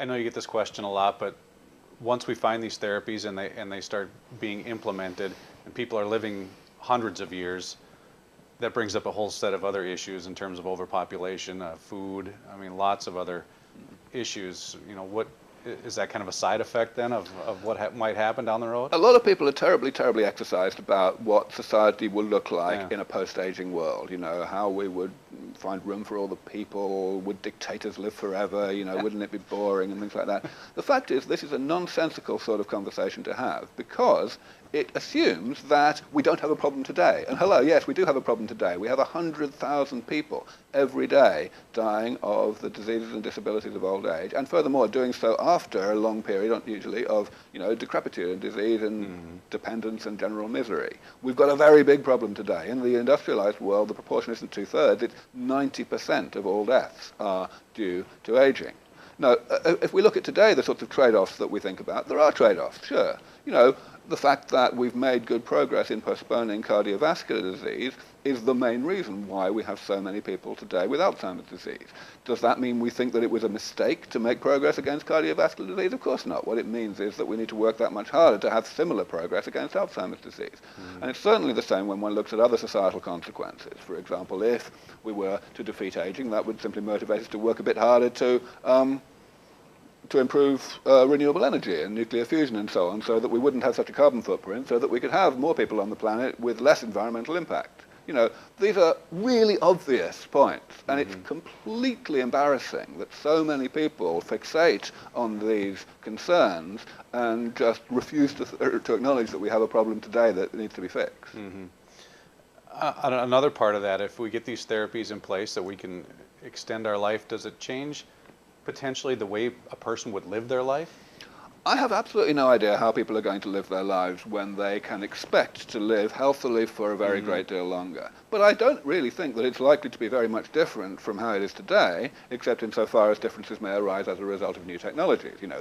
I know you get this question a lot, but once we find these therapies and they start being implemented and people are living hundreds of years, that brings up a whole set of other issues in terms of overpopulation, food. I mean, lots of other issues. You know, what is that kind of a side effect then of what might happen down the road? A lot of people are terribly, terribly exercised about what society will look like Yeah. in a post-aging world. You know, how we would find room for all the people, would dictators live forever, you know, wouldn't it be boring and things like that. The fact is, this is a nonsensical sort of conversation to have because it assumes that we don't have a problem today. And hello, yes, we do have a problem today. We have 100,000 people every day dying of the diseases and disabilities of old age, and furthermore doing so after a long period, usually, of decrepitude and disease and dependence and general misery. We've got a very big problem today. In the industrialized world, the proportion isn't 2/3, it's 90% of all deaths are due to aging. Now, if we look at today, the sorts of trade-offs that we think about, there are trade-offs, sure. You know, the fact that we've made good progress in postponing cardiovascular disease is the main reason why we have so many people today with Alzheimer's disease. Does that mean we think that it was a mistake to make progress against cardiovascular disease? Of course not. What it means is that we need to work that much harder to have similar progress against Alzheimer's disease. And it's certainly the same when one looks at other societal consequences. For example, if we were to defeat aging, that would simply motivate us to work a bit harder to improve renewable energy and nuclear fusion and so on, so that we wouldn't have such a carbon footprint, so that we could have more people on the planet with less environmental impact. You know, these are really obvious points, and it's completely embarrassing that so many people fixate on these concerns and just refuse to acknowledge that we have a problem today that needs to be fixed. Another part of that, if we get these therapies in place that we can extend our life, does it change potentially the way a person would live their life? I have absolutely no idea how people are going to live their lives when they can expect to live healthily for a very great deal longer. But I don't really think that it's likely to be very much different from how it is today, except insofar as differences may arise as a result of new technologies. You know,